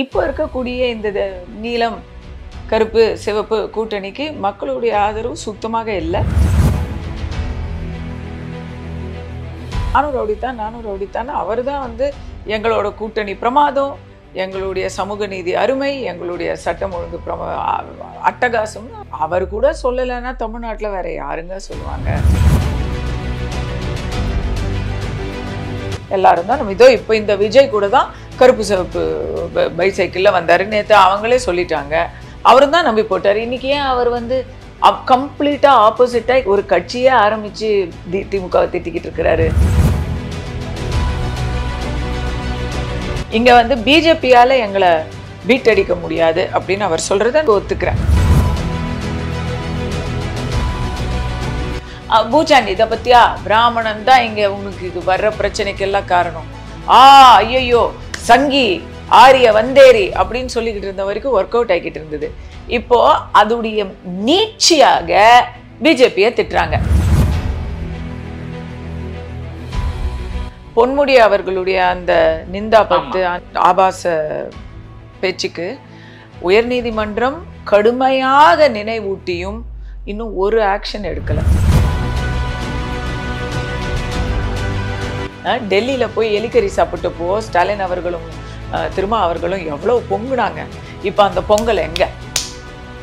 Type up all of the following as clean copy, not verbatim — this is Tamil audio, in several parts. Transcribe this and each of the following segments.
இப்போ இருக்கக்கூடிய இந்த நீலம் கருப்பு சிவப்பு கூட்டணிக்கு மக்களுடைய ஆதரவு சுத்தமாக இல்லை. நானும் ரவுடித்தான் அவர் தான் வந்து எங்களோட கூட்டணி பிரமாதம், எங்களுடைய சமூக நீதி அருமை, எங்களுடைய சட்டம் ஒழுங்கு அட்டகாசம். அவர் கூட சொல்லலைன்னா தமிழ்நாட்டில் வேற யாருங்க சொல்லுவாங்க? எல்லாரும் தான் நம்ம இதோ இப்போ இந்த விஜய் கூட தான் கருப்பு சிவப்பு பைசைக்கிளில் வந்தார். நேற்று அவங்களே சொல்லிட்டாங்க, அவரும் தான் நம்பி போட்டார். இன்னைக்கு ஏன் அவர் வந்து கம்ப்ளீட்டாக ஆப்போசிட்டாக ஒரு கட்சியே ஆரம்பித்து திமுகவை திட்டிக்கிட்டு இருக்கிறாரு? இங்கே வந்து பிஜேபியால் எங்களை பீட்டடிக்க முடியாது அப்படின்னு அவர் சொல்கிறத ஒத்துக்கிறேன். பூச்சாண்டி இதை பத்தியா, பிராமணன் தான் இங்கே உங்களுக்கு இது வர்ற பிரச்சனைக்கெல்லாம் காரணம். ஐயோ சங்கி ஆரிய வந்தேரி அப்படின்னு சொல்லிக்கிட்டு இருந்த வரைக்கும் ஒர்க் அவுட் ஆகிக்கிட்டு இருந்தது. இப்போ அதுடைய நீட்சியாக பிஜேபியை திட்டுறாங்க. பொன்முடி அவர்களுடைய அந்த நிந்தா பத்து ஆபாச பேச்சுக்கு உயர்நீதிமன்றம் கடுமையாக நினைவூட்டியும் இன்னும் ஒரு ஆக்ஷன் எடுக்கல. டெல்லியில் போய் எலிக்கறி சாப்பிட்டப்போ ஸ்டாலின் அவர்களும் திருமா அவர்களும் எவ்வளோ பொங்குனாங்க. இப்போ அந்த பொங்கல் எங்க?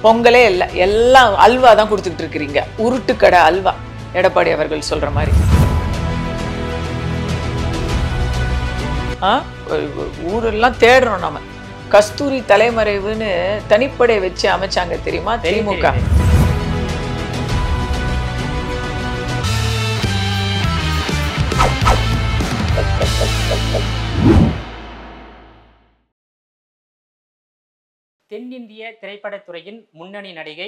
பொங்கலே இல்லை, எல்லாம் அல்வா தான் கொடுத்துக்கிட்டு இருக்கிறீங்க, உருட்டுக்கடை அல்வா. எடப்பாடி அவர்கள் சொல்ற மாதிரி ஊரெல்லாம் தேடுறோம் நம்ம. கஸ்தூரி தலைமறைவுன்னு தனிப்படை வச்சு அமைச்சாங்க தெரியுமா திமுக? தென்னிந்திய திரைப்படத்துறையின் முன்னணி நடிகை,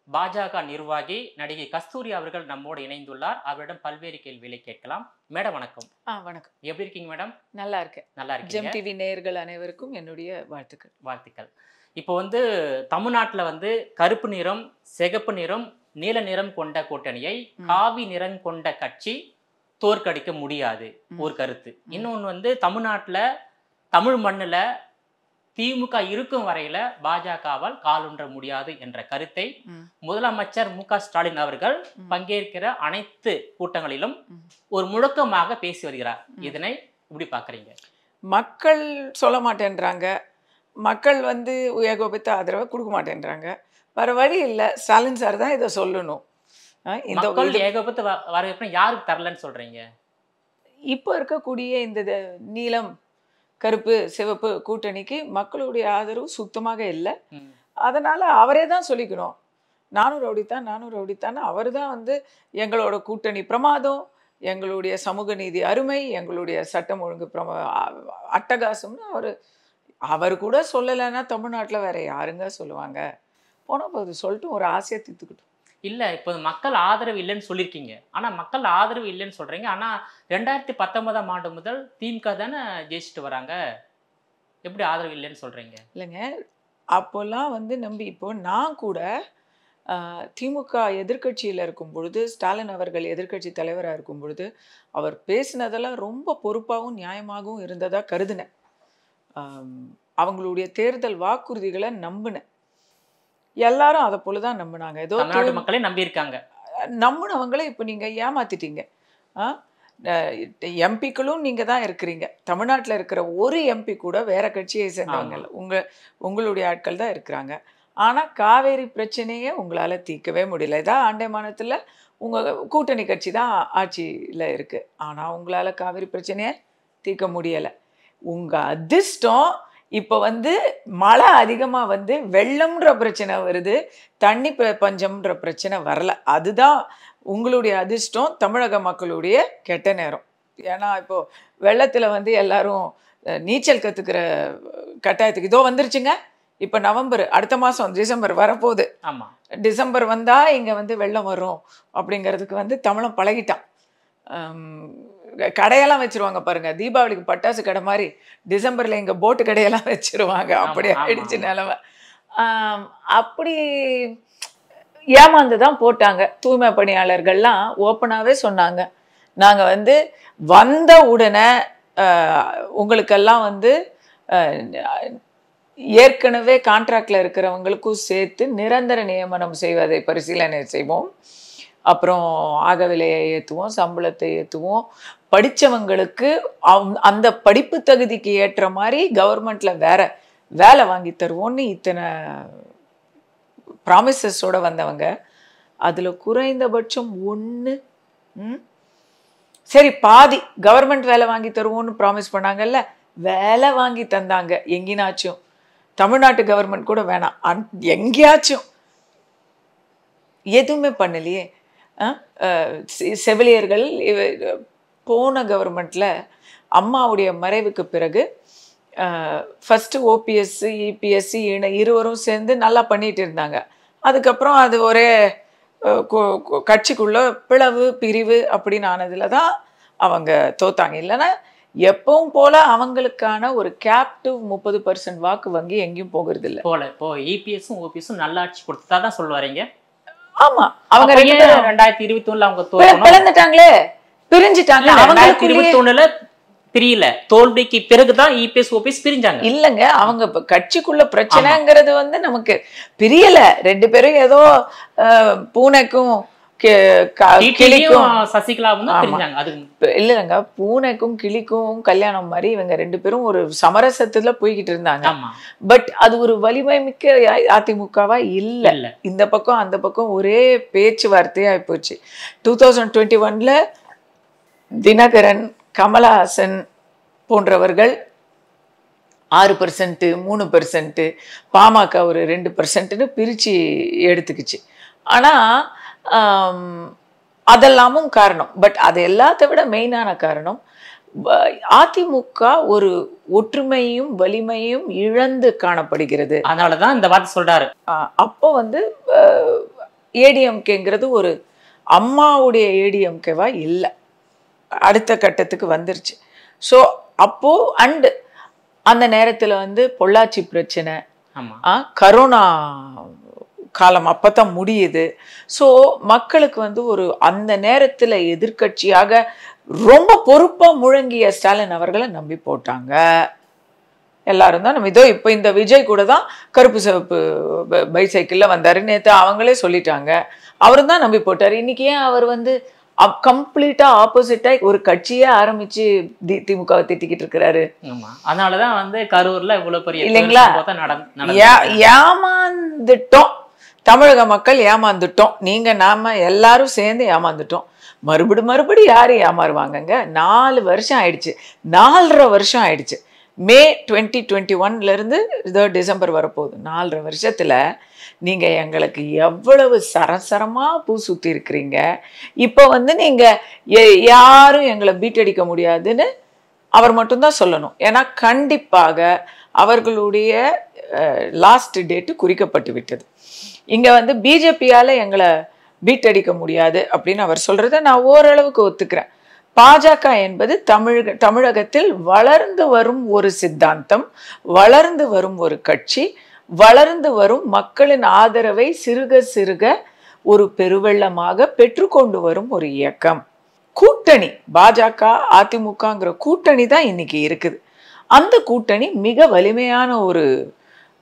பாஜக நிர்வாகி நடிகை கஸ்தூரி அவர்கள் நம்மோடு இணைந்துள்ளார். அவரிடம் பல்வேறு கேள்விகளை கேட்கலாம். மேடம் வணக்கம். வணக்கம். எப்படி இருக்கீங்க மேடம்? நல்லா இருக்கேன். நல்லா இருக்கு. ஜெம் டிவி நேயர்கள் அனைவருக்கும் என்னுடைய வாழ்த்துக்கள். இப்போ வந்து தமிழ்நாட்டில் வந்து கருப்பு நிறம், சிகப்பு நிறம், நீல நிறம் கொண்ட கூட்டணியை காவி நிறம் கொண்ட கட்சி தோற்கடிக்க முடியாது ஒரு கருத்து. இன்னொன்று வந்து தமிழ்நாட்டில் தமிழ் மண்ணில் திமுக இருக்கும் வரையில பாஜகவால் காலூன்ற முடியாது என்ற கருத்தை முதலமைச்சர் மு.க. ஸ்டாலின் அவர்கள் பங்கேற்கிற அனைத்து கூட்டங்களிலும் ஒரு முழக்கமாக பேசி வருகிறார். இதனை எப்படி பாக்குறீங்க? மக்கள் சொல்ல மாட்டேன்றாங்க, மக்கள் வந்து ஏகோபித்த ஆதரவை கொடுக்க மாட்டேன்றாங்க. வேற வழி இல்லை, ஸ்டாலின் சார் தான் இதை சொல்லணும். இந்த ஏகோபித்த வரவேற்பு யாருக்கு தரலன்னு சொல்றீங்க? இப்போ இருக்கக்கூடிய இந்த நீலம் கருப்பு சிவப்பு கூட்டணிக்கு மக்களுடைய ஆதரவு சுத்தமாக இல்லை. அதனால அவரே தான் சொல்லிக்கணும், நானும் ரவுடித்தான் அவர் தான் வந்து எங்களோட கூட்டணி பிரமாதம், எங்களுடைய சமூக நீதி அருமை, எங்களுடைய சட்டம் ஒழுங்கு அட்டகாசம்னு அவர் கூட சொல்லலைன்னா தமிழ்நாட்டில் வேற யாருங்க சொல்லுவாங்க? போன போது சொல்லிட்டு ஒரு ஆசையை தீர்த்துக்கிட்டோம். இல்லை, இப்போ மக்கள் ஆதரவு இல்லைன்னு சொல்லியிருக்கீங்க. ஆனால் மக்கள் ஆதரவு இல்லைன்னு சொல்கிறீங்க. ஆனால் 2019ஆம் ஆண்டு முதல் திமுக தானே ஜெயிச்சுட்டு வராங்க, எப்படி ஆதரவு இல்லைன்னு சொல்கிறீங்க? இல்லைங்க, அப்போல்லாம் வந்து நம்பி இப்போ நான் கூட திமுக எதிர்கட்சியில் இருக்கும் பொழுது, ஸ்டாலின் அவர்கள் எதிர்கட்சி தலைவராக இருக்கும் பொழுது அவர் பேசினதெல்லாம் ரொம்ப பொறுப்பாகவும் நியாயமாகவும் இருந்ததாக கருதினேன். அவங்களுடைய தேர்தல் வாக்குறுதிகளை நம்பினேன். எல்லாரும் அதை போலதான் நம்பினாங்க. ஏதோ மக்களே நம்பியிருக்காங்க. நம்பினவங்களை இப்போ நீங்க ஏமாத்திட்டீங்க. எம்பிக்களும் நீங்க தான் இருக்கிறீங்க. தமிழ்நாட்டில் இருக்கிற ஒரு எம்பி கூட வேற கட்சியை சேர்ந்தவங்க இல்லை, உங்களுடைய ஆட்கள் தான் இருக்கிறாங்க. ஆனா காவேரி பிரச்சனையே உங்களால தீர்க்கவே முடியல. இதான் ஆண்டைமானத்துல உங்க கூட்டணி கட்சி தான் ஆட்சியில இருக்கு, ஆனா உங்களால காவேரி பிரச்சனையை தீர்க்க முடியல. உங்க அதிர்ஷ்டம் இப்போ வந்து மழை அதிகமாக வந்து வெள்ளம்ன்ற பிரச்சனை வருது, தண்ணி பஞ்சம்ன்ற பிரச்சனை வரல. அதுதான் உங்களுடைய அதிர்ஷ்டம், தமிழக மக்களுடைய கெட்ட நேரம். ஏன்னா இப்போ வெள்ளத்தில் வந்து எல்லாரும் நீச்சல் கற்றுக்கிற கட்டாயத்துக்கு இதோ வந்துருச்சுங்க. இப்போ நவம்பர், அடுத்த மாதம் டிசம்பர் வரப்போகுது. ஆமாம், டிசம்பர் வந்தால் இங்கே வந்து வெள்ளம் வரும் அப்படிங்கிறதுக்கு வந்து தமிழன் பழகிட்டான். கடையெல்லாம் வச்சிருவாங்க பாருங்க, தீபாவளிக்கு பட்டாசு கடை மாதிரி டிசம்பர்ல இங்க போட்டு கடையெல்லாம் வச்சிருவாங்க. அப்படி ஆயிடுச்சு நிலைமை. அப்படி ஏமாந்துதான் போட்டாங்க. தூய்மை பணியாளர்கள்லாம் ஓப்பனாவே சொன்னாங்க, நாங்க வந்து வந்த உடனே உங்களுக்கெல்லாம் வந்து ஏற்கனவே கான்ட்ராக்ட்ல இருக்கிறவங்களுக்கும் சேர்த்து நிரந்தர நியமனம் செய்வதை பரிசீலனை செய்வோம். அப்புறம் ஆகவிலையை ஏற்றுவோம், சம்பளத்தை ஏற்றுவோம். படித்தவங்களுக்கு அந்த படிப்பு தகுதிக்கு ஏற்ற மாதிரி கவர்மெண்ட்ல வேற வேலை வாங்கி தருவோம்னு இத்தனை ப்ராமிசஸோட வந்தவங்க. அதில் குறைந்தபட்சம் ஒன்று சரி பாதி கவர்மெண்ட் வேலை வாங்கி தருவோம்னு ப்ராமிஸ் பண்ணாங்கல்ல, வேலை வாங்கி தந்தாங்க. எங்கேனாச்சும் தமிழ்நாட்டு கவர்மெண்ட் கூட வேணாம், எங்கேயாச்சும் எதுவுமே பண்ணலையே. செவிலியர்கள் போன கவர்மெண்ட்டில் அம்மாவுடைய மறைவுக்கு பிறகு ஃபஸ்ட்டு ஓபிஎஸ் இபிஎஸ்சி இருவரும் சேர்ந்து நல்லா பண்ணிட்டு இருந்தாங்க. அதுக்கப்புறம் அது ஒரே கட்சிக்குள்ள பிளவு பிரிவு அப்படின்னு ஆனதில் தான் அவங்க தோத்தாங்க. இல்லைன்னா எப்பவும் போல அவங்களுக்கான ஒரு கேப்டிவ் 30% வாக்கு வங்கி எங்கேயும் போகிறது இல்லை போல. இப்போ இபிஎஸும் ஓபிஎஸும் நல்லாட்சி கொடுத்தா தான் சொல்லுவாரீங்க. ஆமா, அவங்க 2021 அவங்க பிளந்துட்டாங்களே, பிரிஞ்சுட்டாங்க. 2021 பிரியல, தோல்விக்கு பிறகுதான் இபிஎஸ் ஓபிஎஸ் பிரிஞ்சாங்க. இல்லங்க, அவங்க கட்சிக்குள்ள பிரச்சனைங்கிறது வந்து நமக்கு பிரியல. ரெண்டு பேரும் ஏதோ பூனைக்கும் கிளிக்கும் சசிகலாவும் பிரிஞ்சாங்க. அது இல்லங்க, பூனைக்கும் கிளிக்கும் கல்யாணம் மாதிரி இவங்க ரெண்டு பேரும் ஒரு சமரசத்துல போய்கிட்டு இருந்தாங்க. பட் அது ஒரு வலிமை மிக்க அதிமுகவா இல்ல. இந்த பக்கம் அந்த பக்கம் ஒரே பேச்சுவார்த்தையா போச்சு. 2021 தினகரன், கமலஹாசன் போன்றவர்கள் 6%, 3%, பாமக ஒரு 2%ன்னு பிரிச்சு எடுத்துக்கிச்சு. ஆனா அதெல்லாமும் காரணம். பட் அது எல்லாத்த விட மெயினான காரணம், அதிமுக ஒரு ஒற்றுமையும் வலிமையும் இழந்து காணப்படுகிறது. அதனாலதான் இந்த வார்த்தை சொல்றாரு. அப்போ வந்து ஏடிஎம்கேங்கிறது ஒரு அம்மாவுடைய ஏடிஎம்கேவா இல்லை, அடுத்த கட்டத்துக்கு வந்துருச்சு. ஸோ அப்போ அண்டு அந்த நேரத்தில் வந்து பொள்ளாச்சி பிரச்சனை, கரோனா காலம் அப்பதான் முடியுது. ஸோ மக்களுக்கு வந்து ஒரு அந்த நேரத்தில் எதிர்கட்சியாக ரொம்ப பொறுப்பா முழங்கிய ஸ்டாலின் அவர்களை நம்பி போட்டாங்க எல்லாரும் தான். நம்ம இதோ இப்போ இந்த விஜய் கூட தான் கருப்பு சிவப்பு பைசைக்கிளில் வந்தாரு, நேற்று அவங்களே சொல்லிட்டாங்க. அவரும் தான் நம்பி போட்டார். இன்னைக்கு ஏன் அவர் வந்து கம்ப்ளீட்டா ஆப்போசிட்டா ஒரு கட்சியே ஆரம்பிச்சு திமுகவை திட்டிக்கிட்டு இருக்கிறாரு? அதனாலதான் வந்து கரூர்ல இவ்வளவு பெரிய இல்லைங்களா, ஏமாந்துட்டோம், தமிழக மக்கள் ஏமாந்துட்டோம், நீங்க நாம எல்லாரும் சேர்ந்து ஏமாந்துட்டோம். மறுபடி யாரு ஏமாறுவாங்கங்க? 4 வருஷம் ஆயிடுச்சு, 4.5 வருஷம் ஆயிடுச்சு. மே 2021 இருந்து இதோ டிசம்பர் வரப்போகுது. 4.5 வருஷத்துல நீங்க எங்களுக்கு எவ்வளவு சரசரமா பூ சுத்தி இருக்கிறீங்க. இப்போ வந்து நீங்க யாரும் எங்களை பீட் அடிக்க முடியாதுன்னு அவர் மட்டும்தான் சொல்லணும். ஏன்னா கண்டிப்பாக அவர்களுடைய லாஸ்ட் டேட்டு குறிக்கப்பட்டு விட்டது. இங்க வந்து பிஜேபியால எங்களை பீட் அடிக்க முடியாது அப்படின்னு அவர் சொல்றதை நான் ஓரளவுக்கு ஒத்துக்கிறேன். பாஜக என்பது தமிழகத்தில் வளர்ந்து வரும் ஒரு சித்தாந்தம், வளர்ந்து வரும் ஒரு கட்சி, வளர்ந்து வரும் மக்களின் ஆதரவை சிறுக சிறுக ஒரு பெருவெள்ளமாக பெற்றுக்கொண்டு வரும் ஒரு இயக்கம். கூட்டணி பாஜக அதிமுகங்கிற கூட்டணி தான் இன்னைக்கு இருக்குது. அந்த கூட்டணி மிக வலிமையான ஒரு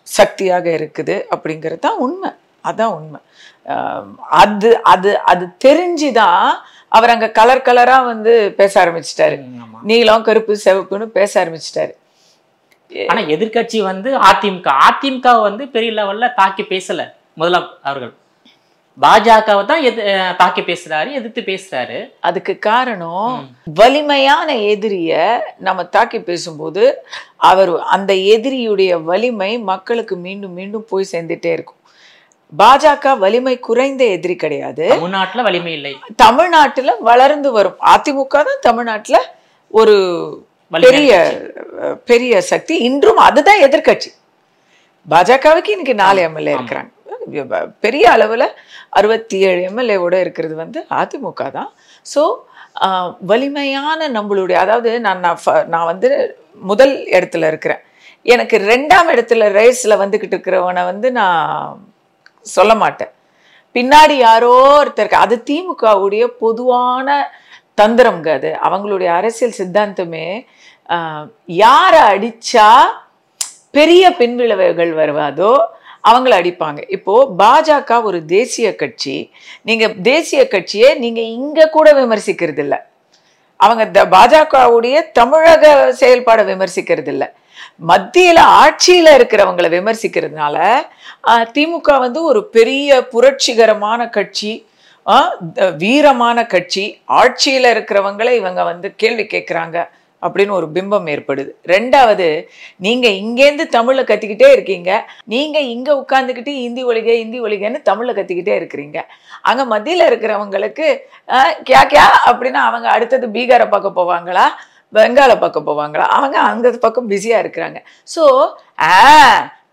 சக்தியாக இருக்குது அப்படிங்கிறது தான் உண்மை. அதான் உண்மை. அது அது அது தெரிஞ்சுதான் அவர் அங்க கலர் கலரா வந்து பேச ஆரம்பிச்சிட்டாரு. நீலம் கருப்பு சிவப்புன்னு பேச ஆரம்பிச்சிட்டாரு. ஆனா எதிர்கட்சி வந்து அதிமுக வந்து பெரிய லெவல்ல தாக்கி பேசல. முதலாம் அவர்கள் பாஜகவை தான் தாக்கி பேசுறாரு, எதிர்த்து பேசுறாரு. அதுக்கு காரணம் வலிமையான எதிரிய நம்ம தாக்கி பேசும்போது அவர் அந்த எதிரியுடைய வலிமை மக்களுக்கு மீண்டும் மீண்டும் போய் சேர்ந்துட்டே இருக்கும். பாஜக வலிமை குறைந்த எதிரி கிடையாது. தமிழ்நாட்டுல வலிமை இல்லை, தமிழ்நாட்டுல வளர்ந்து வரும். அதிமுக தான் தமிழ்நாட்டுல ஒரு பெரிய சக்தி. இன்றும் அதுதான் எதிர்கட்சி. பாஜகவுக்கு இன்னைக்கு 4 எம்எல்ஏ இருக்கிறாங்க. பெரிய அளவுல 67 எம்எல்ஏவோட இருக்கிறது வந்து அதிமுக தான். ஸோ வலிமையான நம்மளுடைய, அதாவது நான் வந்து முதல் இடத்துல இருக்கிறேன், எனக்கு 2ஆம் இடத்துல ரேஸ்ல வந்துகிட்டு இருக்கிறவனை வந்து நான் சொல்ல மாட்டேன். பின்னாடி யாரோ ஒருத்தர், அது திமுகவுடைய பொதுவான தந்திரம்ங்க. அது அவங்களுடைய அரசியல் சித்தாந்தமே. யாரை அடிச்சா பெரிய பின்விளைவுகள் வருவதோ அவங்கள அடிப்பாங்க. இப்போ பாஜக ஒரு தேசிய கட்சி. நீங்க தேசிய கட்சியை நீங்க இங்க கூட விமர்சிக்கிறது இல்ல. அவங்க பாஜகவுடைய தமிழக செயல்பாடை விமர்சிக்கிறது இல்ல. மத்தியில ஆட்சியில இருக்கிறவங்களை விமர்சிக்கிறதுனால திமுக வந்து ஒரு பெரிய புரட்சிகரமான கட்சி, வீரமான கட்சி, ஆட்சியில இருக்கிறவங்களை இவங்க வந்து கேள்வி கேட்குறாங்க அப்படின்னு ஒரு பிம்பம் ஏற்படுது. ரெண்டாவது, நீங்க இங்கேருந்து தமிழ்ல கத்திக்கிட்டே இருக்கீங்க, நீங்க இங்க உட்கார்ந்துக்கிட்டு இந்தி ஒழிகன்னு தமிழ்ல கத்திக்கிட்டே இருக்கிறீங்க. அங்க மத்தியில இருக்கிறவங்களுக்கு கியா கியா அப்படின்னா அவங்க அடுத்தது பீகாரை பார்க்க போவாங்களா, பெங்கால பார்க்க போவாங்களா? அவங்க அந்த பக்கம் பிஸியா இருக்கிறாங்க. ஸோ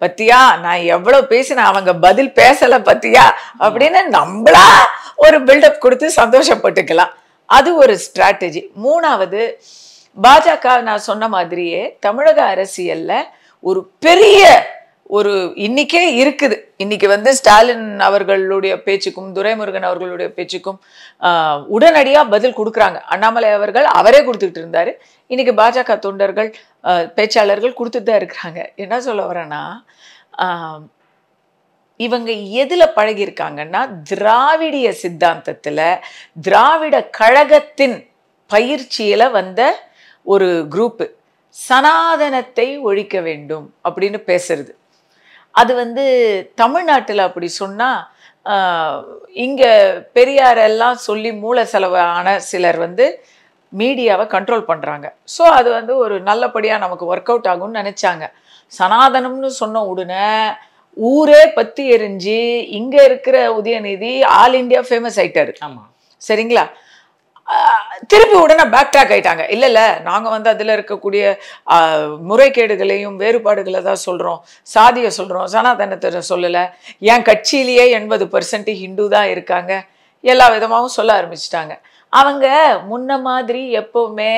பத்தியா நான் எவ்வளவு பேசினேன், அவங்க பதில் பேசல பத்தியா அப்படின்னு நம்மளா ஒரு பில்டப் கொடுத்து சந்தோஷப்பட்டுக்கலாம். அது ஒரு ஸ்ட்ராட்டஜி. மூணாவது, பாஜக நான் சொன்ன மாதிரியே தமிழக அரசியல்ல ஒரு பெரிய ஒரு இன்னைக்கே இருக்குது. இன்னைக்கு வந்து ஸ்டாலின் அவர்களுடைய பேச்சுக்கும் துரைமுருகன் அவர்களுடைய பேச்சுக்கும் உடனடியா பதில் கொடுக்குறாங்க. அண்ணாமலை அவர்கள் அவரே கொடுத்துட்டு இருந்தாரு. இன்னைக்கு பாஜக தொண்டர்கள் பேச்சாளர்கள் கொடுத்துட்டு தான் இருக்கிறாங்க. என்ன சொல்ல வரேன்னா, இவங்க எதுல பழகியிருக்காங்கன்னா, திராவிடிய சித்தாந்தத்துல திராவிட கழகத்தின் பயிற்சியில வந்த ஒரு குரூப்பு சனாதனத்தை ஒழிக்க வேண்டும் அப்படின்னு பேசுறது. அது வந்து தமிழ்நாட்டில் அப்படி சொன்னா இங்க பெரியாரெல்லாம் சொல்லி மூல செலவான சிலர் வந்து மீடியாவை கண்ட்ரோல் பண்றாங்க. ஸோ அது வந்து ஒரு நல்லபடியா நமக்கு ஒர்க் அவுட் ஆகும்னு நினைச்சாங்க. சனாதனம்னு சொன்ன உடனே ஊரே பத்தி எரிஞ்சு இங்க இருக்கிற உதயநிதி ஆல் இண்டியா ஃபேமஸ் ஆயிட்டாரு. ஆமா, சரிங்களா? திருப்பி உடனே பேக் ட்ராக் ஆயிட்டாங்க. இல்ல இல்ல, நாங்க வந்து அதுல இருக்கக்கூடிய முறைகேடுகளையும் வேறுபாடுகளை தான் சொல்றோம், சாதியை சொல்றோம், சனாதனத்தை சொல்லல, என் கட்சியிலேயே 80% ஹிந்து தான் இருக்காங்க, எல்லா விதமாகவும் சொல்ல ஆரம்பிச்சிட்டாங்க. அவங்க முன்ன மாதிரி எப்பவுமே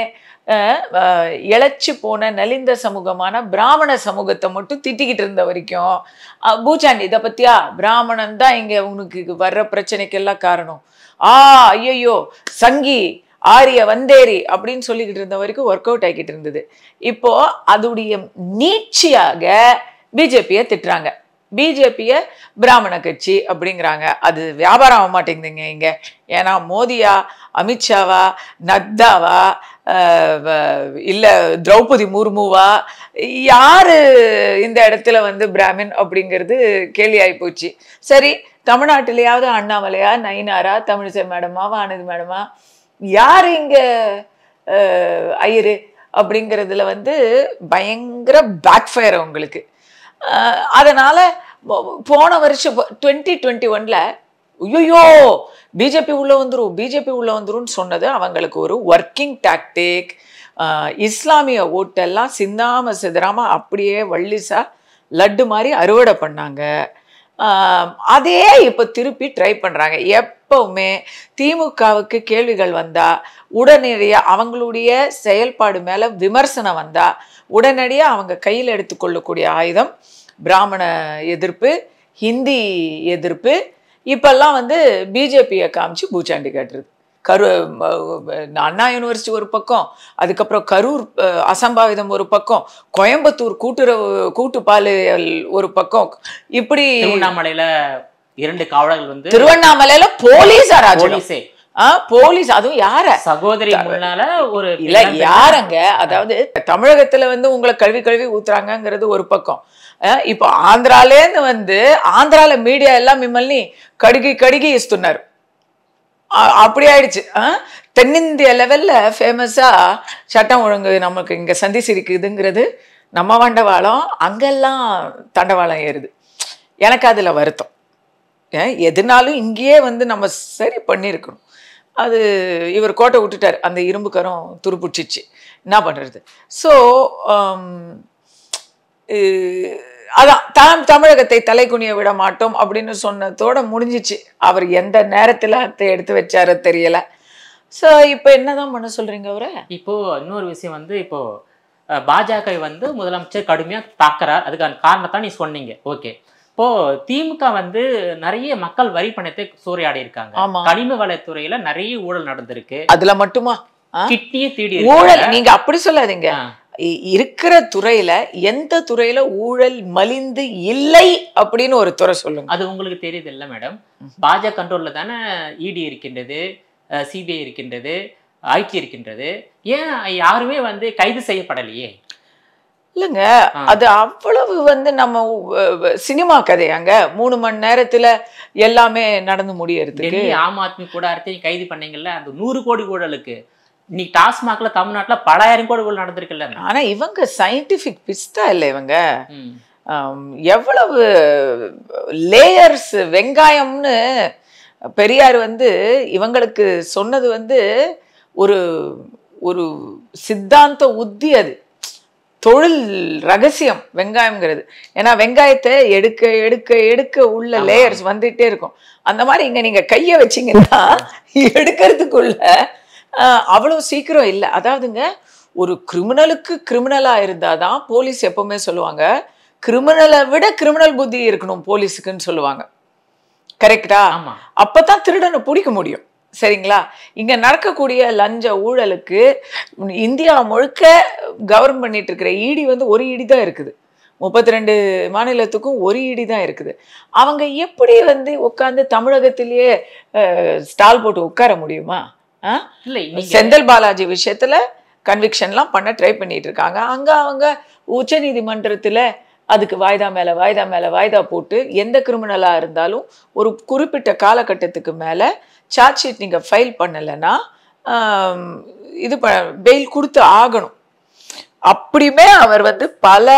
இழைச்சி போன நலிந்த சமூகமான பிராமண சமூகத்தை மட்டும் திட்டிக்கிட்டு இருந்த வரைக்கும் பூச்சாண்டி இதை பத்தியா பிராமணன் தான் இங்க உனக்கு வர்ற பிரச்சனைக்கெல்லாம் காரணம், ஐயோ சங்கி ஆரிய வந்தேரி அப்படின்னு சொல்லிக்கிட்டு இருந்த வரைக்கும் ஒர்க் அவுட் ஆகிக்கிட்டு இருந்தது. இப்போ அதுடைய நீட்சியாக பிஜேபியை திட்டுறாங்க. பிஜேபியை பிராமண கட்சி அப்படிங்கிறாங்க. அது வியாபாரம் ஆக மாட்டேங்குதுங்க இங்க. ஏன்னா மோதியா, அமித்ஷாவா, நத்தாவா, இல்ல திரௌபதி முர்முவா, யாரு இந்த இடத்துல வந்து பிராமின் அப்படிங்கிறது கேள்வி ஆகி போச்சு. சரி, தமிழ்நாட்டிலேயாவது அண்ணாமலையா, நயினாரா, தமிழிசை மேடமா, வானதி மேடமா, யாரு இங்க ஐயரு அப்படிங்கிறதுல வந்து பயங்கர பேக்ஃபயர் உங்களுக்கு. அதனால போன வருஷம் 2021ல ஐயோ பிஜேபி உள்ள வந்துரும் சொன்னது அவங்களுக்கு ஒரு ஒர்க்கிங் டாக்டிக். இஸ்லாமிய ஓட்டெல்லாம் சிந்தாம சிதறாம அப்படியே வள்ளிசா லட்டு மாதிரி அறுவடை பண்ணாங்க. அதே இப்போ திருப்பி ட்ரை பண்றாங்க. எப்பவுமே திமுகவுக்கு கேள்விகள் வந்தா உடனடியாக அவங்களுடைய செயல்பாடு மேல விமர்சனம் வந்தா உடனடியாக அவங்க கையில் எடுத்துக்கொள்ளக்கூடிய ஆயுதம் பிராமண எதிர்ப்பு, ஹிந்தி எதிர்ப்பு. இப்பெல்லாம் வந்து பிஜேபியை காமிச்சு பூச்சாண்டி காட்டுறது. அண்ணா யூனிவர்சிட்டி ஒரு பக்கம், அதுக்கப்புறம் கரூர் அசம்பாவிதம் ஒரு பக்கம், கோயம்புத்தூர் கூட்டு பாலியல் ஒரு பக்கம், இப்படி திருவண்ணாமலையில 2 காவலர்கள் வந்து திருவண்ணாமலையில போலீஸ் போலீஸ், அதுவும் யார சகோதரி முன்னால ஒரு இல்ல யாருங்க, அதாவது தமிழகத்துல வந்து உங்களை கழுவி ஊத்துறாங்கிறது ஒரு பக்கம். இப்போ ஆந்திராலேருந்து வந்து ஆந்திரால மீடியா எல்லாம் மிம்மல்னி கடுகி இస్తున్నారు. அப்படி ஆயிடுச்சு. தென்னிந்திய லெவல்ல ஃபேமஸா சட்டம் ஒழுங்கு நமக்கு இங்க சந்தி சிரிக்குதுங்கிறது நம்ம வண்டவாளம், அங்கெல்லாம் தண்டவாளம் ஏறுது. எனக்கு அதுல வருத்தம். எதுனாலும் இங்கேயே வந்து நம்ம சரி பண்ணியிருக்கணும். அது இவர் கோட்டை விட்டுட்டார், அந்த இரும்பு கரம் துருப்பிடிச்சிச்சு, என்ன பண்றது? ஸோ அதான் தமிழகத்தை தலை குனிய விட மாட்டோம் அப்படின்னு சொன்னதோட முடிஞ்சிச்சு. அவர் எந்த நேரத்துல அதை எடுத்து வச்சாரோ தெரியல. ஸோ இப்போ என்னதான் பண்ண சொல்றீங்க அவரை? இப்போ இன்னொரு விஷயம் வந்து, இப்போ பாஜக வந்து முதலமைச்சர் கடுமையா தாக்குறார். அதுக்கான காரணத்தை நீ சொன்னீங்க. ஓகே, இப்போ திமுக வந்து நிறைய மக்கள் வரி பணத்தை சூறையாடி இருக்காங்க. கனிம வளத்துறையில நிறைய ஊழல் நடந்திருக்கு. அதுல மட்டுமா கிட்னியே தீடி ஊழல்? நீங்க அப்படி சொல்லாதீங்க. இருக்கிற துறையில எந்த துறையில ஊழல் மலிந்து இல்லை அப்படின்னு ஒரு துறை சொல்லுங்க. அது உங்களுக்கு தெரியுது இல்ல மேடம், பாஜக கண்ட்ரோல்ல தானே இடி இருக்கின்றது, சிபிஐ இருக்கின்றது, ஐடி இருக்கின்றது. ஏன் யாருமே வந்து கைது செய்யப்படலையே? இல்லைங்க, அது அவ்வளவு வந்து நம்ம சினிமா கதையாங்க. 3 மணி நேரத்துல எல்லாமே நடந்து முடியறதுக்கு. டெல்லி ஆம் ஆத்மி கூட அரசையும் கைது பண்ணீங்கல்ல, அந்த 100 கோடி ஊழலுக்கு. இன்னைக்கு டாஸ்மாக்ல தமிழ்நாட்டுல பல 1000 கோடி ஊழல் நடந்திருக்குல்ல. ஆனா இவங்க சயின்டிபிக் பிஸ்டா இல்லை இவங்க. எவ்வளவு லேயர்ஸ் வெங்காயம்னு பெரியார் வந்து இவங்களுக்கு சொன்னது வந்து ஒரு ஒரு சித்தாந்த உத்தி, அது தொழில் ரகசியம் வெங்காயம்ங்கிறது. ஏன்னா வெங்காயத்தை எடுக்க எடுக்க எடுக்க உள்ள லேயர்ஸ் வந்துட்டே இருக்கும். அந்த மாதிரி இங்க நீங்க கையை வச்சீங்கன்னா எடுக்கிறதுக்குள்ள அவ்வளவு சீக்கிரம் இல்லை. அதாவதுங்க, ஒரு கிரிமினலுக்கு கிரிமினலா இருந்தாதான் போலீஸ் எப்பவுமே சொல்லுவாங்க, கிரிமினலை விட கிரிமினல் புத்தி இருக்கணும் போலீஸுக்குன்னு சொல்லுவாங்க. கரெக்டா? அப்பதான் திருடனை பிடிக்க முடியும். சரிங்களா? இங்க நடக்கக்கூடிய லஞ்ச ஊழலுக்கு இந்தியா முழுக்க கவர்ன் பண்ணிட்டு இருக்கிற இடி வந்து ஒரு இடி தான் இருக்குது. 32 மாநிலத்துக்கும் ஒரு இடி தான் இருக்குது. அவங்க எப்படி வந்து உட்கார்ந்து தமிழகத்திலேயே ஸ்டால் போட்டு உட்கார முடியுமா? செந்தில் பாலாஜி விஷயத்துல கன்விக்ஷன்லாம் பண்ண ட்ரை பண்ணிட்டு இருக்காங்க. அங்க அவங்க உச்ச நீதிமன்றத்துல அதுக்கு வாய்தா மேல வாய்தா மேல வாய்தா போட்டு எந்த கிரிமினலா இருந்தாலும் ஒரு குறிப்பிட்ட காலகட்டத்துக்கு மேல சார்ஜ் ஷீட் நீங்க ஃபைல் பண்ணலைன்னா இது பெயில் கொடுத்து ஆகணும். அப்படியுமே அவர் வந்து பல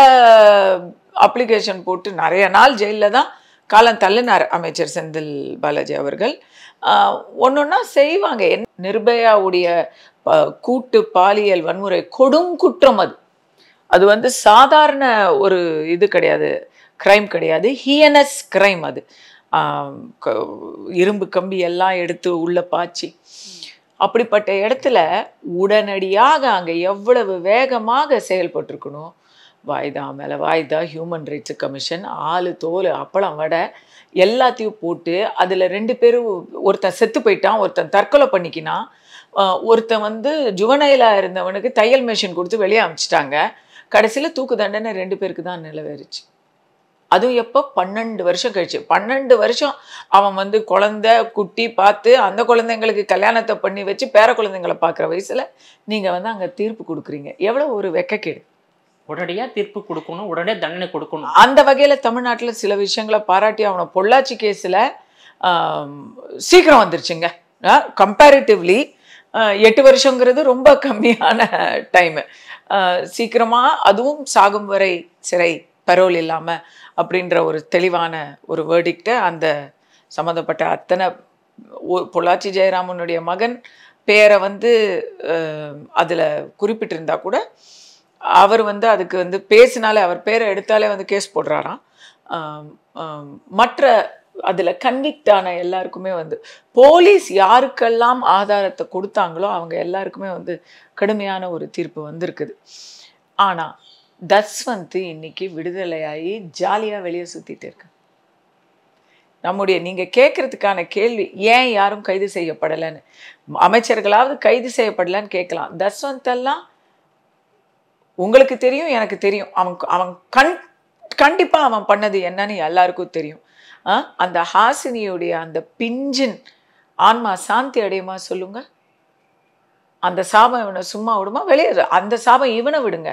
அப்ளிகேஷன் போட்டு நிறைய நாள் ஜெயிலில் தான் காலம் தள்ளினார் அமைச்சர் செந்தில் பாலாஜி அவர்கள். ஒன்னொன்னா செய்வாங்க. நிர்பயாவுடைய கூட்டு பாலியல் வன்முறை கொடும் குற்றம். அது வந்து சாதாரண ஒரு இது கிடையாது, கிரைம் கிடையாது, ஹியனஸ் கிரைம். அது இரும்பு கம்பி எல்லாம் எடுத்து உள்ள பாய்ச்சி, அப்படிப்பட்ட இடத்துல உடனடியாக அங்கே எவ்வளவு வேகமாக செயல்பட்டிருக்கணும். வாய்தா மேலே வாய்தா, ஹியூமன் ரைட்ஸ் கமிஷன், ஆளு தோல் அப்பளம் வடை எல்லாத்தையும் போட்டு அதில் 2 பேரும், ஒருத்தன் செத்து போயிட்டான், ஒருத்தன் தற்கொலை பண்ணிக்கினான், ஒருத்தன் வந்து ஜுவனைலாக இருந்தவனுக்கு தையல் மிஷின் கொடுத்து வெளியே அனுப்பிச்சிட்டாங்க. கடைசியில் தூக்கு தண்டனை 2 பேருக்கு தான் நிலவேறிச்சு. அதுவும் எப்போ? 12 வருஷம் கழிச்சு. 12 வருஷம் அவன் வந்து குழந்தை குட்டி பார்த்து அந்த குழந்தைங்களுக்கு கல்யாணத்தை பண்ணி வச்சு பேர குழந்தைங்களை பார்க்குற வயசுல நீங்கள் வந்து அங்கே தீர்ப்பு கொடுக்குறீங்க. எவ்வளோ ஒரு வெக்கக்கேடு. உடனடியாக தீர்ப்பு கொடுக்கணும், உடனே தண்டனை கொடுக்கணும். அந்த வகையில் தமிழ்நாட்டில் சில விஷயங்களை பாராட்டி அவனை பொள்ளாச்சி கேஸில் சீக்கிரம் வந்துருச்சுங்க. கம்பேரிட்டிவ்லி 8 வருஷங்கிறது ரொம்ப கம்மியான டைமு. சீக்கிரமாக, அதுவும் சாகும் வரை சிறை, பரோல் இல்லாமல் அப்படின்ற ஒரு தெளிவான ஒரு வேர்டிக்டை அந்த சம்மந்தப்பட்ட அத்தனை பொள்ளாச்சி ஜெயராமனுடைய மகன் பேரை வந்து அதில் குறிப்பிட்டிருந்தா கூட அவர் வந்து அதுக்கு வந்து பேசினாலே, அவர் பேரை எடுத்தாலே வந்து கேஸ் போடுறாராம். மற்ற அதில் கன்விக்ட் ஆன எல்லாருக்குமே வந்து போலீஸ் யாருக்கெல்லாம் ஆதாரத்தை கொடுத்தாங்களோ அவங்க எல்லாருக்குமே வந்து கடுமையான ஒரு தீர்ப்பு வந்திருக்குது. ஆனால் தஸ்வந்த் இன்னைக்கு விடுதலையாகி ஜாலியாக வெளியே சுற்றிட்டு இருக்கு. நம்முடைய நீங்கள் கேட்குறதுக்கான கேள்வி, ஏன் யாரும் கைது செய்யப்படலைன்னு, அமைச்சர்களாவது கைது செய்யப்படலைன்னு கேட்கலாம். தஸ்வந்தெல்லாம் உங்களுக்கு தெரியும், எனக்கு தெரியும். அவன் கண்டிப்பாக அவன் பண்ணது என்னன்னு எல்லாருக்கும் தெரியும். அந்த ஹாசினியுடைய அந்த பிஞ்சின் ஆன்மா சாந்தி அடையுமா சொல்லுங்க? அந்த சாபம் இவனை சும்மா விடுமா? வெளியே அந்த சாபம் இவனை விடுங்க.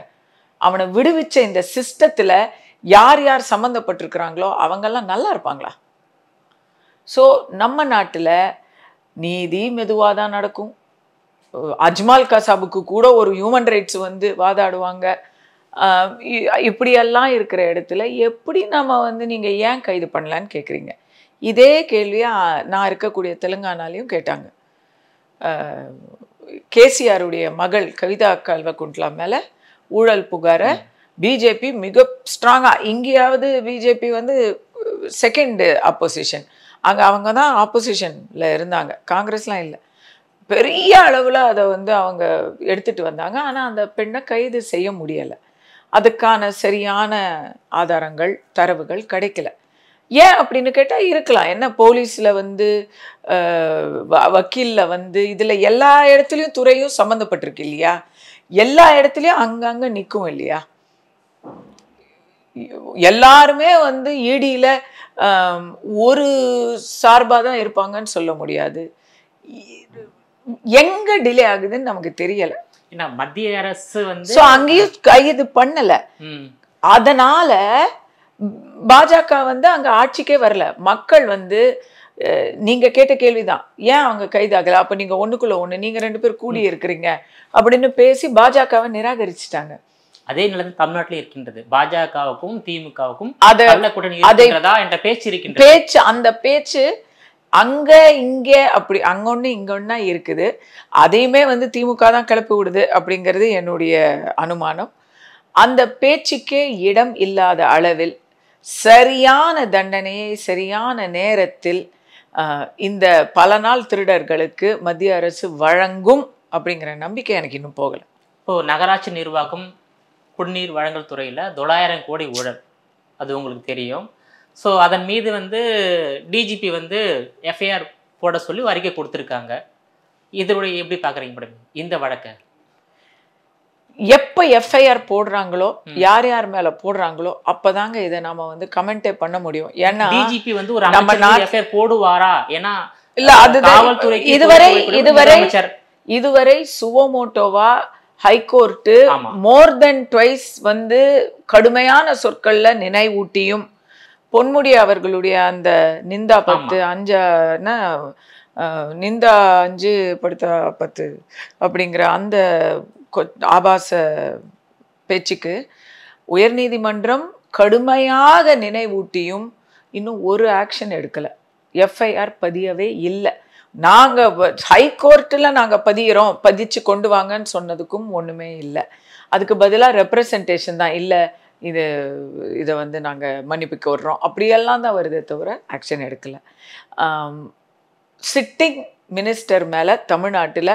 அவனை விடுவிச்ச இந்த சிஸ்டத்தில் யார் யார் சம்மந்தப்பட்டிருக்கிறாங்களோ அவங்கெல்லாம் நல்லா இருப்பாங்களா? ஸோ நம்ம நாட்டில் நீதி மெதுவாக தான் நடக்கும். அஜ்மால் கசாபுக்கு கூட ஒரு ஹியூமன் ரைட்ஸ் வந்து வாதாடுவாங்க. இப்படியெல்லாம் இருக்கிற இடத்துல எப்படி நம்ம வந்து நீங்கள் ஏன் கைது பண்ணலான்னு கேட்குறீங்க? இதே கேள்வியை நான் இருக்கக்கூடிய தெலுங்கானாலையும் கேட்டாங்க. கேசிஆருடைய மகள் கவிதா கல்வகுண்ட்லா மேலே ஊழல் புகாரை பிஜேபி மிக ஸ்ட்ராங்காக, இங்கேயாவது பிஜேபி வந்து செகண்ட் அப்போசிஷன், அங்கே அவங்க தான் ஆப்போசிஷனில் இருந்தாங்க, காங்கிரஸ்லாம் இல்லை. பெரிய அளவில் அதை வந்து அவங்க எடுத்துகிட்டு வந்தாங்க. ஆனால் அந்த பெண்ணை கைது செய்ய முடியலை. அதுக்கான சரியான ஆதாரங்கள், தரவுகள் கிடைக்கல. ஏன் அப்படின்னு கேட்டால் இருக்கலாம். என்ன, போலீஸில் வந்து வக்கீலில் வந்து இதில் எல்லா இடத்துலையும் துறையும் சம்மந்தப்பட்டிருக்கு இல்லையா? எல்லா இடத்துலயும் அங்கங்க நிற்கும் இல்லையா? எல்லாருமே வந்து ஈடியில ஒரு சார்பா தான் இருப்பாங்கன்னு சொல்ல முடியாது. எங்க டிலே ஆகுதுன்னு நமக்கு தெரியல. ஏன்னா மத்திய அரசு வந்து சோ அங்கேயும் கைது பண்ணல. அதனால பாஜக வந்து அங்க ஆட்சிக்கே வரல. மக்கள் வந்து நீங்க கேட்ட கேள்விதான், ஏன் அவங்க கைதாகல? அப்ப நீங்க ஒண்ணுக்குள்ள ஒண்ணு, நீங்க 2 பேர் கூடி இருக்கிறீங்க அப்படின்னு பேசி பாஜகவை நிராகரிச்சுட்டாங்க. அதே நிலை தமிழ்நாட்டில் இருக்கின்றது. பாஜகவுக்கும் திமுகவுக்கும் என்ற பேச்சு இருக்கின்றது. அந்த பேச்சு அங்க இங்க அப்படி அங்கொன்னு இங்கொன்னா இருக்குது. அதையுமே வந்து திமுக தான் கிளப்பி விடுது அப்படிங்கிறது என்னுடைய அனுமானம். அந்த பேச்சுக்கே இடம் இல்லாத அளவில் சரியான தண்டனையை சரியான நேரத்தில் இந்த பல நாள் திருடர்களுக்கு மத்திய அரசு வழங்கும் அப்படிங்கிற நம்பிக்கை எனக்கு இன்னும் போகல. இப்போ நகராட்சி நிர்வாகம் குடிநீர் வழங்கல் துறையில 900 கோடி ஊழல், அது உங்களுக்கு தெரியும். ஸோ அதன் மீது வந்து டிஜிபி வந்து எஃப்ஐஆர் போட சொல்லி அறிக்கை கொடுத்துருக்காங்க. இதனுடைய எப்படி பார்க்குறீங்க மேடம் இந்த வழக்கை? எப்ப எஃப்ஐஆர் போடுறாங்களோ, யார் யார் மேல போடுறாங்களோ அப்பதாங்க இதை நாம வந்து கமெண்டே பண்ண முடியும். ஏன்னா டிஜிபி வந்து ஒரு அமைச்சர் எஃப்ஐஆர் போடுவாரா? ஏன்னா இல்ல, அது இதுவரை சுவோமோட்டோவா ஹைகோர்ட்டு மோர் தென் ட்வைஸ் வந்து கடுமையான சொற்கள்ல நினைவூட்டியும் பொன்முடி அவர்களுடைய அந்த நிந்தா 10 நிந்தா 5 படுத்த 10 அப்படிங்கிற அந்த ஆபாச பேச்சுக்கு உயர்நீதிமன்றம் கடுமையாக நினைவூட்டியும் இன்னும் ஒரு ஆக்ஷன் எடுக்கல. எஃப்ஐஆர் பதியவே இல்லை. நாங்க ஹைகோர்ட்ல நாங்க பதிச்சு கொண்டு வாங்கன்னு சொன்னதுக்கும் ஒண்ணுமே இல்லை. அதுக்கு பதிலாக ரெப்ரசன்டேஷன் தான், இல்லை இதை வந்து நாங்க மன்னிப்புக்கு விடுறோம் அப்படியெல்லாம் தான் வருதே தவிர ஆக்ஷன் எடுக்கல. சிட்டிங் மினிஸ்டர் மேல தமிழ்நாட்டில்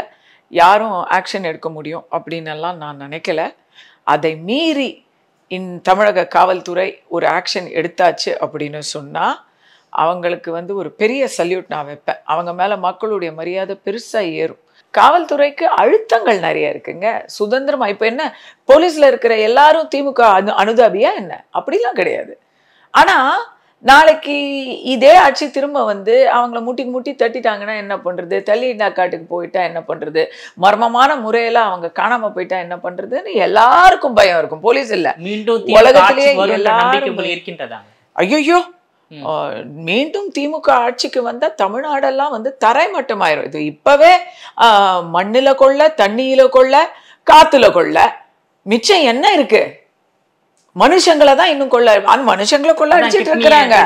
யாரும் ஆக்ஷன் எடுக்க முடியும் அப்படின்னு எல்லாம் நான் நினைக்கல. அதை மீறி தமிழக காவல்துறை ஒரு ஆக்ஷன் எடுத்தாச்சு அப்படின்னு சொன்னா அவங்களுக்கு வந்து ஒரு பெரிய சல்யூட் நான் வைப்பேன். அவங்க மேல மக்களுடைய மரியாதை பெருசா ஏறும். காவல்துறைக்கு அழுத்தங்கள் நிறைய இருக்குங்க. சுதந்திரமா இப்ப என்ன போலீஸ்ல இருக்கிற எல்லாரும் திமுக அனுதாபியா என்ன? அப்படிலாம் கிடையாது. ஆனா நாளைக்கு இதே ஆட்சி திரும்ப வந்து அவங்கள முட்டி தட்டிட்டாங்கன்னா என்ன பண்றது? தள்ளிண்டா காட்டுக்கு போயிட்டா என்ன பண்றது? மர்மமான முறையில அவங்க காணாம போயிட்டா என்ன பண்றதுன்னு எல்லாருக்கும் பயம் இருக்கும். போலீஸ் இல்ல, உலகத்திலேயே எல்லாரும் இருக்கின்றதா? ஐயோ, மீண்டும் திமுக ஆட்சிக்கு வந்தா தமிழ்நாடெல்லாம் வந்து தரைமட்டமாயிரும். இது இப்பவே மண்ணுல கொள்ள, தண்ணியில கொள்ள, காத்துல கொள்ள, மிச்சம் என்ன இருக்கு? மனுஷங்களை தான் இன்னும் கொள்ள, அந்த மனுஷங்களை கொள்ள அடிச்சிட்டு இருக்கிறாங்க.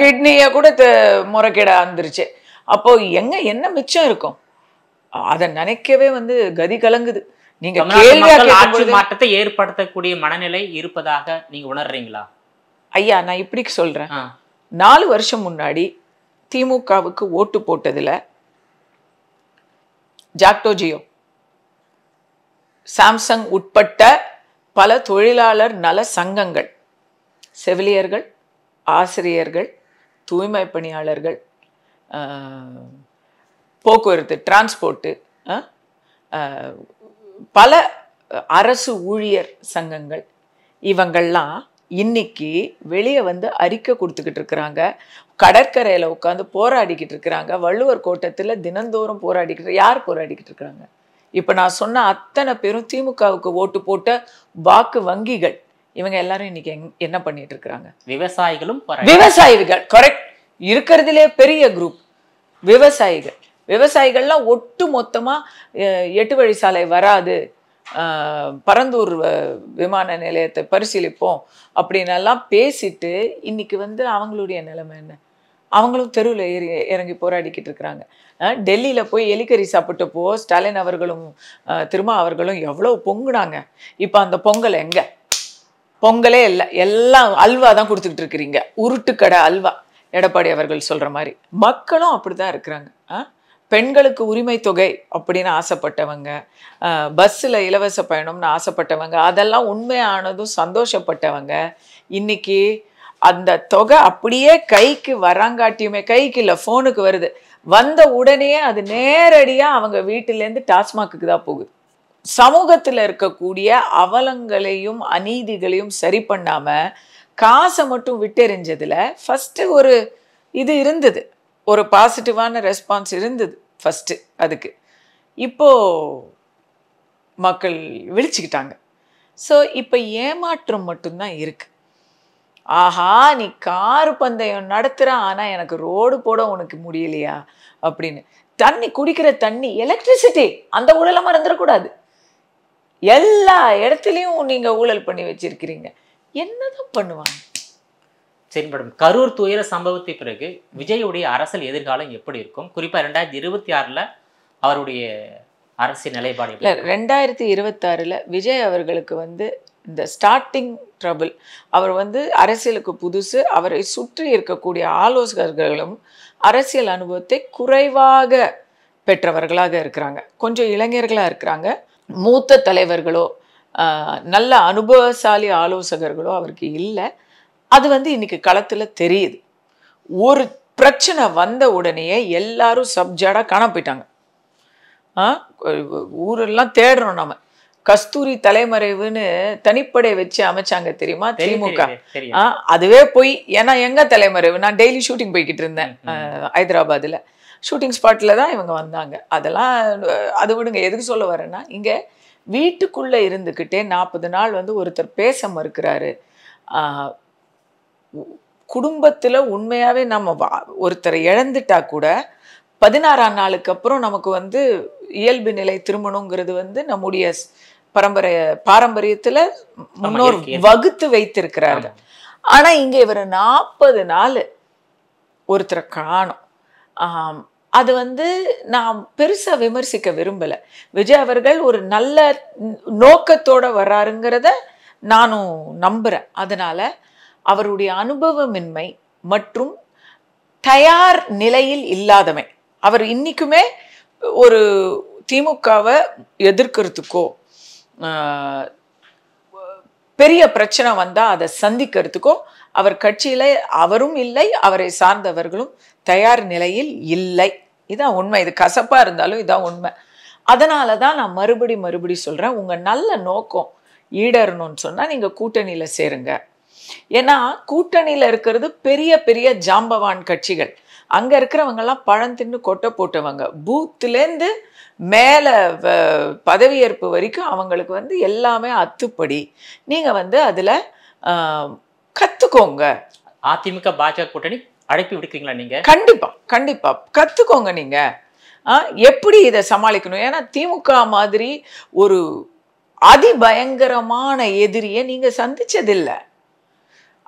கிட்னிய கூட முறைகேட வந்துருச்சு. அப்போ என்ன மிச்சம் இருக்கும்? அதை நினைக்கவே வந்து கதி கலங்குது. நீங்க ஆட்சி மாற்றத்தை ஏற்படுத்தக்கூடிய மனநிலை இருப்பதாக நீங்க உணர்றீங்களா? ஐயா, நான் இப்படி சொல்றேன். 4 வருஷம் முன்னாடி திமுகவுக்கு ஓட்டு போட்டதுல ஜாக்டோ ஜியோ, சாம்சங் உட்பட்ட பல தொழிலாளர் நல சங்கங்கள், செவிலியர்கள், ஆசிரியர்கள், தூய்மை பணியாளர்கள், போக்குவரத்து டிரான்ஸ்போர்ட்டு, பல அரசு ஊழியர் சங்கங்கள், இவங்கள்லாம் இன்னைக்கு வெளியே வந்து அறிக்கை கொடுத்துக்கிட்டு இருக்கிறாங்க. கடற்கரையில் உட்காந்து போராடிக்கிட்டு இருக்கிறாங்க. வள்ளுவர் கோட்டத்தில் தினந்தோறும் யார் போராடிக்கிட்டு இருக்கிறாங்க? இப்போ நான் சொன்ன அத்தனை பேரும் திமுகவுக்கு ஓட்டு போட்ட வாக்கு வங்கிகள். இவங்க எல்லாரும் இன்னைக்கு என்ன பண்ணிட்டு இருக்கிறாங்க? விவசாயிகள். கரெக்ட். இருக்கிறதுலே பெரிய குரூப் விவசாயிகள்லாம் ஒட்டு மொத்தமா 8 வழி சாலை வராது, பரந்தூர் விமான நிலையத்தை பரிசீலிப்போம் அப்படின்னெல்லாம் பேசிட்டு இன்னைக்கு வந்து அவங்களுடைய நிலைமை என்ன? அவங்களும் தெருவில் இறங்கி போராடிக்கிட்டு இருக்கிறாங்க. டெல்லியில் போய் எலிக்கறி சாப்பிட்டப்போ ஸ்டாலின் அவர்களும் திருமா அவர்களும் எவ்வளோ பொங்குனாங்க. இப்போ அந்த பொங்கல் எங்க? பொங்கலே இல்லை, எல்லாம் அல்வா தான் கொடுத்துக்கிட்டு இருக்கிறீங்க. உருட்டுக்கடை அல்வா, எடப்பாடி அவர்கள் சொல்ற மாதிரி. மக்களும் அப்படிதான் இருக்கிறாங்க. பெண்களுக்கு உரிமை தொகை அப்படின்னு ஆசைப்பட்டவங்க, பஸ்ஸில் இலவச பயணம்னு ஆசைப்பட்டவங்க, அதெல்லாம் உண்மையானதும் சந்தோஷப்பட்டவங்க இன்னைக்கு அந்த தொகை அப்படியே கைக்கு வராங்காட்டியுமே, கைக்கு இல்லை ஃபோனுக்கு வருது, வந்த உடனே அது நேரடியாக அவங்க வீட்டிலேருந்து டாஸ்மாக்கு தான் போகுது. சமூகத்துல இருக்கக்கூடிய அவலங்களையும் அநீதிகளையும் சரி பண்ணாம காசை மட்டும் விட்டெறிஞ்சதுல ஃபர்ஸ்ட் ஒரு இது இருந்தது, ஒரு பாசிட்டிவான ரெஸ்பான்ஸ் இருந்தது ஃபர்ஸ்ட். அதுக்கு இப்போ மக்கள் விழிச்சுக்கிட்டாங்க. ஸோ இப்போ ஏமாற்றம் மட்டும்தான் இருக்கு. ஆஹா, நீ கார் பந்தயம் நடத்துற, ஆனா எனக்கு ரோடு போட உனக்கு முடியலையா அப்படின்னு. தண்ணி குடிக்கிற தண்ணி, எலக்ட்ரிசிட்டி, அந்த ஊழலாம் மறந்துடக்கூடாது. எல்லா இடத்துலையும் நீங்க ஊழல் பண்ணி வச்சிருக்கிறீங்க. என்னதான் பண்ணுவாங்க? சரி மேடம், கரூர் துயர சம்பவத்தை பிறகு விஜயுடைய அரசியல் எதிர்காலம் எப்படி இருக்கும்? குறிப்பா 2026ல் அவருடைய அரசியல் நிலைப்பாடு இல்லை, 2026ல் விஜய் அவர்களுக்கு வந்து இந்த ஸ்டார்டிங் ட்ரபிள். அவர் வந்து அரசியலுக்கு புதுசு. அவரை சுற்றி இருக்கக்கூடிய ஆலோசகர்களும் அரசியல் அனுபவத்தை குறைவாக பெற்றவர்களாக இருக்கிறாங்க. கொஞ்சம் இளைஞர்களாக இருக்கிறாங்க. மூத்த தலைவர்களோ நல்ல அனுபவசாலி ஆலோசகர்களோ அவருக்கு இல்லை. அது வந்து இன்னைக்கு களத்தில் தெரியுது. ஒரு பிரச்சனை வந்த உடனேயே எல்லாரும் சப்ஜாடாக காண போயிட்டாங்க. ஊரெல்லாம் தேடுறோம் நம்ம. கஸ்தூரி தலைமறைவுன்னு தனிப்படை வச்சு அமைச்சாங்க தெரியுமா திமுக? அதுவே போய், ஏன்னா எங்க தலைமறைவு, நான் டெய்லி ஷூட்டிங் போய்கிட்டு இருந்தேன் ஹைதராபாத்தில். ஷூட்டிங் ஸ்பாட்டில் தான் இவங்க வந்தாங்க. அதெல்லாம் அது விடுங்க. எதுக்கு சொல்ல வரேன்னா, இங்கே வீட்டுக்குள்ளே இருந்துக்கிட்டே 40 நாள் வந்து ஒருத்தர் பேச மறுக்கிறாரு. குடும்பத்தில் உண்மையாகவே நம்ம ஒருத்தரை இழந்துட்டா கூட 16ஆம் நாளுக்கு அப்புறம் நமக்கு வந்து இயல்பு நிலை திருமணங்கிறது வந்து நம்முடைய பாரம்பரியத்துல முன்னோர் வகுத்து வைத்திருக்கிறார்கள். ஆனா இங்க இவர் 40 நாள் ஒருத்தரை காணும். அது வந்து நான் பெருசா விமர்சிக்க விரும்பல. விஜய் அவர்கள் ஒரு நல்ல நோக்கத்தோட வர்றாருங்கிறத நானும் நம்புறேன். அதனால அவருடைய அனுபவமின்மை மற்றும் தயார் நிலையில் இல்லாதமை, அவர் இன்னைக்குமே ஒரு திமுகவை எதிர்க்கிறதுக்கோ பெரிய பிரச்சனை வந்தா அதை சந்திக்கிறதுக்கோ அவர் கட்சியில அவரும் இல்லை, அவரை சார்ந்தவர்களும் தயார் நிலையில் இல்லை. இதான் உண்மை. இது கசப்பா இருந்தாலும் இதான் உண்மை. அதனால தான் நான் மறுபடி சொல்றேன், உங்க நல்ல நோக்கம் ஈடறணும்னு சொன்னா நீங்க கூட்டணியில சேருங்க. ஏன்னா கூட்டணியில இருக்கிறது பெரிய பெரிய ஜாம்பவான் கட்சிகள். அங்க இருக்கிறவங்கெல்லாம் பழம் தின்னு கொட்டை போட்டவங்க. பூத்துலேருந்து மேலே பதவியேற்பு வரைக்கும் அவங்களுக்கு வந்து எல்லாமே அத்துப்படி. நீங்க வந்து அதுல கத்துக்கோங்க. அதிமுக பாஜக கூட்டணி அழைப்பு விடுக்கிறீங்களா நீங்க? கண்டிப்பா கண்டிப்பா கத்துக்கோங்க. நீங்க எப்படி இதை சமாளிக்கணும்? ஏன்னா திமுக மாதிரி ஒரு அதிபயங்கரமான எதிரியை நீங்க சந்திச்சதில்லை.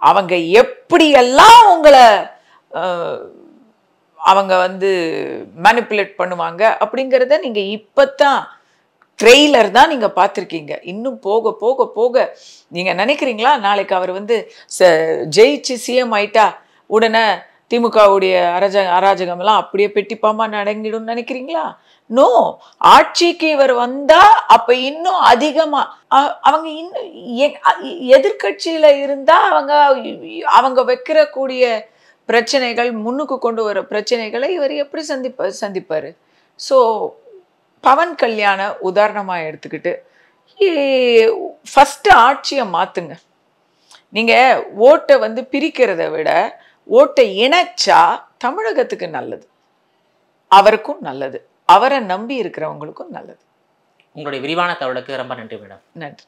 அவங்க எப்படியெல்லாம் உங்களை அவங்க வந்து மேனிப்புலேட் பண்ணுவாங்க அப்படிங்கிறத நீங்க இப்பதான் ட்ரெய்லர் தான் நீங்க பார்த்துருக்கீங்க. இன்னும் போக போக போக நீங்க நினைக்கிறீங்களா நாளைக்கு அவர் வந்து ஜெயிச்சு சிஎம் ஆயிட்டா உடனே திமுகவுடைய அராஜகமெல்லாம் அப்படியே பெட்டிப்பாமா நடங்கிடும் நினைக்கிறீங்களா? நோ. ஆட்சிக்கு இவர் வந்தா அப்ப இன்னும் அதிகமா அவங்க இன்னும் எதிர்கட்சியில இருந்தா அவங்க வைக்கிற கூடிய பிரச்சனைகள், முன்னுக்கு கொண்டு வர பிரச்சனைகளை இவர் எப்படி சந்திப்பாரு? ஸோ பவன் கல்யாண உதாரணமாக எடுத்துக்கிட்டு ஃபஸ்ட்டு ஆட்சியை மாற்றுங்க. நீங்கள் ஓட்டை வந்து பிரிக்கிறத விட ஓட்டை இணைச்சா தமிழகத்துக்கு நல்லது, அவருக்கும் நல்லது, அவரை நம்பி இருக்கிறவங்களுக்கும் நல்லது. உங்களுடைய விரிவான தகவலுக்கு ரொம்ப நன்றி மேடம். நன்றி.